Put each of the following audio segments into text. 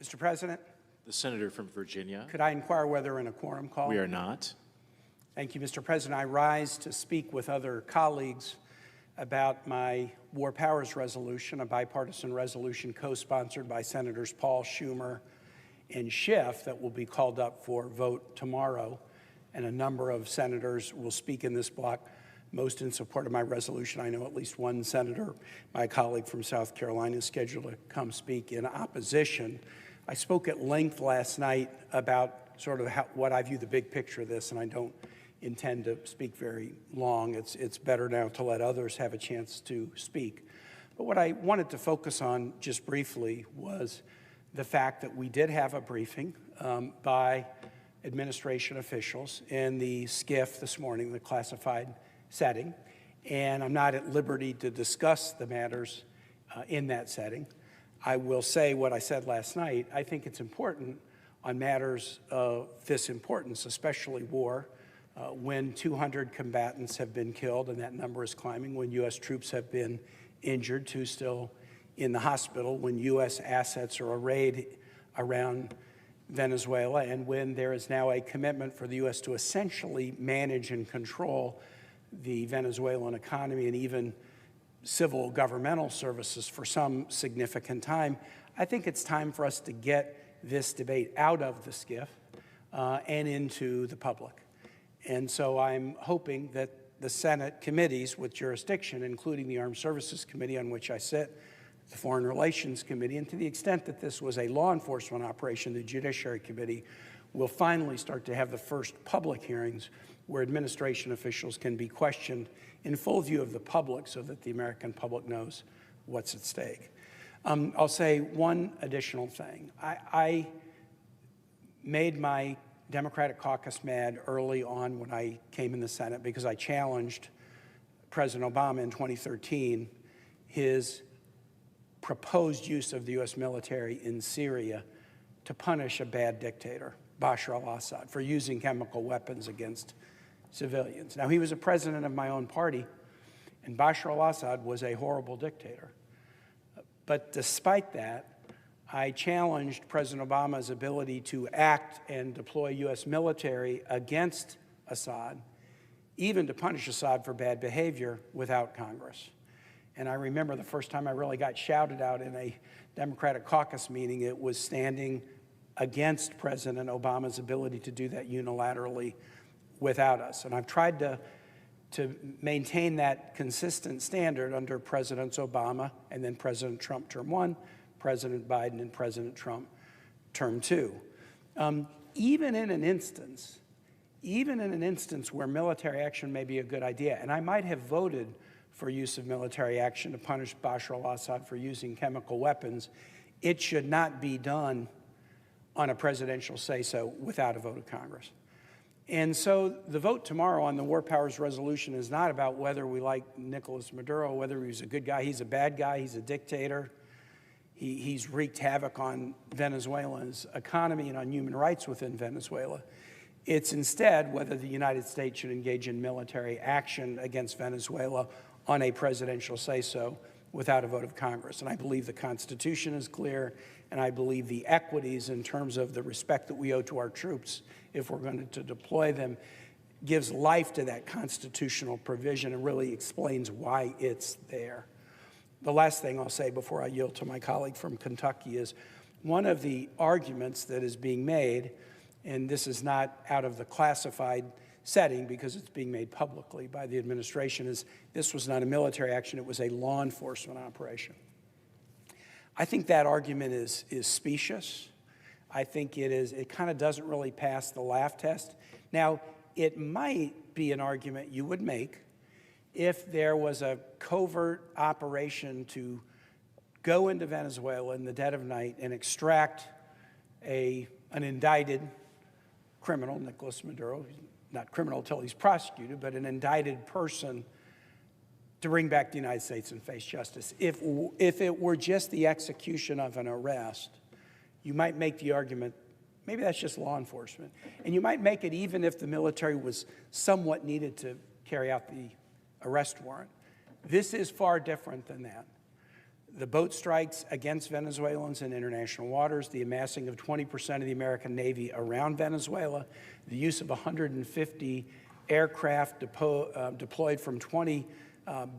Mr. President, The senator from Virginia. could I inquire whether in a quorum call? We are not. Thank you, Mr. President. I rise to speak with other colleagues about my War Powers resolution, a bipartisan resolution co-sponsored by Senators Paul, Schumer, and Schiff that will be called up for vote tomorrow. And a number of senators will speak in this block, most in support of my resolution. I know at least one senator, my colleague from South Carolina, is scheduled to come speak in opposition. I spoke at length last night about sort of what I view the big picture of this, and I don't intend to speak very long. It's better now to let others have a chance to speak. But what I wanted to focus on just briefly was the fact that we did have a briefing by administration officials in the SCIF this morning, the classified setting, and I'm not at liberty to discuss the matters in that setting. I will say what I said last night. I think it's important on matters of this importance, especially war, when 200 combatants have been killed, and that number is climbing, when U.S. troops have been injured, 2 still in the hospital, when U.S. assets are arrayed around Venezuela, and when there is now a commitment for the U.S. to essentially manage and control the Venezuelan economy and even civil governmental services for some significant time. I think it's time for us to get this debate out of the SCIF and into the public. And so I'm hoping that the Senate committees with jurisdiction, including the Armed Services Committee on which I sit, the Foreign Relations Committee, and to the extent that this was a law enforcement operation, the Judiciary Committee will finally start to have the first public hearings where administration officials can be questioned in full view of the public so that the American public knows what's at stake. I'll say one additional thing. I made my Democratic caucus mad early on when I came in the Senate because I challenged President Obama in 2013, his proposed use of the U.S. military in Syria to punish a bad dictator, Bashar al-Assad, for using chemical weapons against civilians. Now, he was a president of my own party, and Bashar al-Assad was a horrible dictator. But despite that, I challenged President Obama's ability to act and deploy U.S. military against Assad, even to punish Assad for bad behavior without Congress. And I remember the first time I really got shouted out in a Democratic caucus meeting, it was standing against President Obama's ability to do that unilaterally without us. And I've tried to maintain that consistent standard under Presidents Obama and then President Trump term 1, President Biden and President Trump term 2. Even in an instance where military action may be a good idea, and I might have voted for use of military action to punish Bashar al-Assad for using chemical weapons, it should not be done on a presidential say-so without a vote of Congress. And so the vote tomorrow on the War Powers resolution is not about whether we like Nicolás Maduro, whether he's a good guy. He's a bad guy. He's a dictator. He's wreaked havoc on Venezuela's economy and on human rights within Venezuela. It's instead whether the United States should engage in military action against Venezuela on a presidential say-so without a vote of Congress. And I believe the Constitution is clear, and I believe the equities in terms of the respect that we owe to our troops if we're going to deploy them gives life to that constitutional provision and really explains why it's there. The last thing I'll say before I yield to my colleague from Kentucky is one of the arguments that is being made, and this is not out of the classified setting because it's being made publicly by the administration, is this was not a military action, it was a law enforcement operation. I think that argument is specious. I think it kind of doesn't really pass the laugh test. Now, it might be an argument you would make if there was a covert operation to go into Venezuela in the dead of night and extract an indicted criminal, Nicolás Maduro, not criminal until he's prosecuted, but an indicted person to bring back the United States and face justice. If it were just the execution of an arrest, you might make the argument, maybe that's just law enforcement. And you might make it even if the military was somewhat needed to carry out the arrest warrant. This is far different than that. the boat strikes against Venezuelans in international waters, the amassing of 20% of the American Navy around Venezuela, the use of 150 aircraft deployed from 20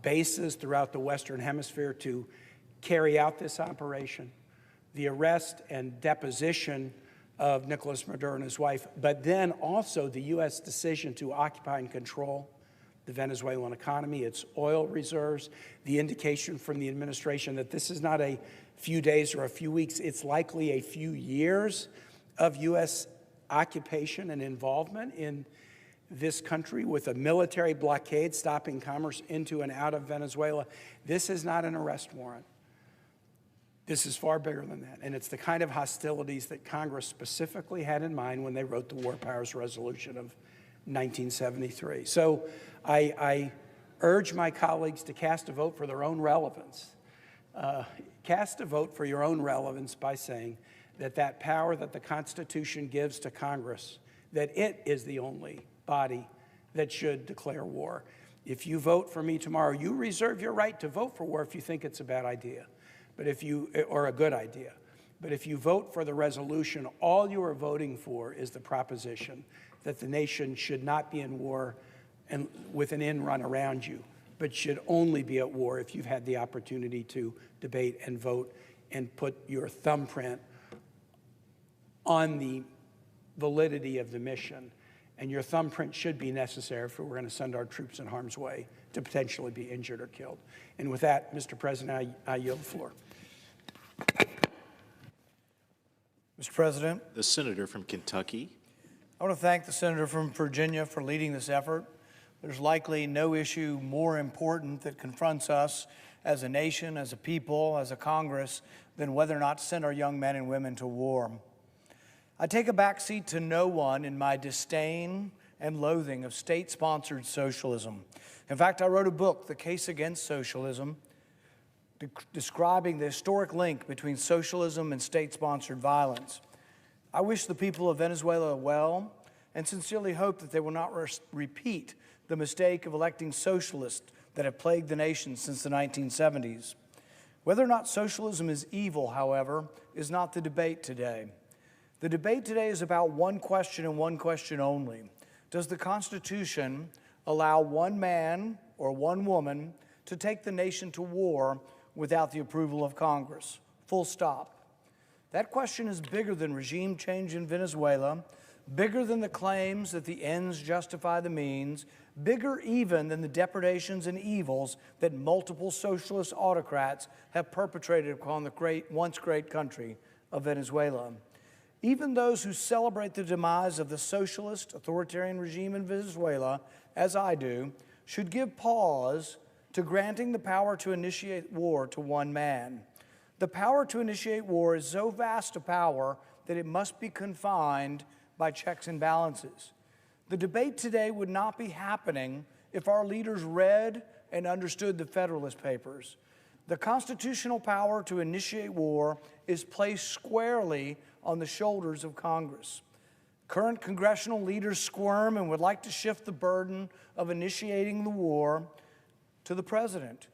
bases throughout the Western Hemisphere to carry out this operation, the arrest and deposition of Nicolás Maduro and his wife, but then also the U.S. decision to occupy and control the Venezuelan economy, its oil reserves, the indication from the administration that this is not a few days or a few weeks, it's likely a few years of U.S. occupation and involvement in this country with a military blockade stopping commerce into and out of Venezuela. This is not an arrest warrant. This is far bigger than that. And it's the kind of hostilities that Congress specifically had in mind when they wrote the War Powers Resolution of 1973. So I urge my colleagues to cast a vote for their own relevance. Cast a vote for your own relevance by saying that that power that the Constitution gives to Congress, that it is the only body that should declare war. If you vote for me tomorrow, you reserve your right to vote for war if you think it's a bad idea, or a good idea. But if you vote for the resolution, all you are voting for is the proposition that the nation should not be in war and with an end run around you, but should only be at war if you've had the opportunity to debate and vote and put your thumbprint on the validity of the mission. And your thumbprint should be necessary if we're going to send our troops in harm's way to potentially be injured or killed. And with that, Mr. President, I yield the floor. Mr. President, The senator from Kentucky. I want to thank the senator from Virginia for leading this effort. There's likely no issue more important that confronts us as a nation, as a people, as a Congress, than whether or not to send our young men and women to war. I take a backseat to no one in my disdain and loathing of state-sponsored socialism. In fact, I wrote a book, The Case Against Socialism, describing the historic link between socialism and state-sponsored violence. I wish the people of Venezuela well and sincerely hope that they will not repeat the mistake of electing socialists that have plagued the nation since the 1970s. Whether or not socialism is evil, however, is not the debate today. The debate today is about one question and one question only. Does the Constitution allow one man or one woman to take the nation to war without the approval of Congress? Full stop. That question is bigger than regime change in Venezuela, bigger than the claims that the ends justify the means, bigger even than the depredations and evils that multiple socialist autocrats have perpetrated upon the once great country of Venezuela. Even those who celebrate the demise of the socialist authoritarian regime in Venezuela, as I do, should give pause to granting the power to initiate war to one man. The power to initiate war is so vast a power that it must be confined by checks and balances. The debate today would not be happening if our leaders read and understood the Federalist Papers. The constitutional power to initiate war is placed squarely on the shoulders of Congress. Current congressional leaders squirm and would like to shift the burden of initiating the war to the president.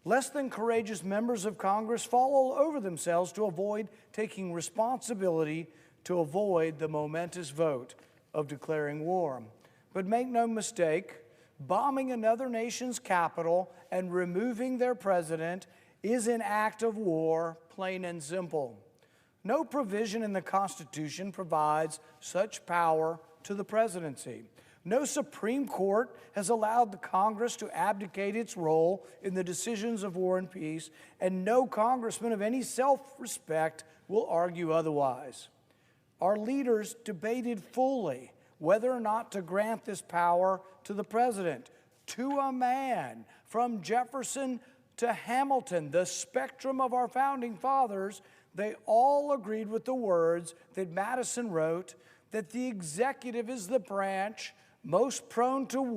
Less than courageous members of Congress fall all over themselves to avoid taking responsibility to avoid the momentous vote of declaring war. But make no mistake, bombing another nation's capital and removing their president is an act of war, plain and simple. No provision in the Constitution provides such power to the presidency. No Supreme Court has allowed the Congress to abdicate its role in the decisions of war and peace, and no congressman of any self-respect will argue otherwise. Our leaders debated fully whether or not to grant this power to the president, to a man, from Jefferson to Hamilton, the spectrum of our founding fathers. They all agreed with the words that Madison wrote, that the executive is the branch most prone to war.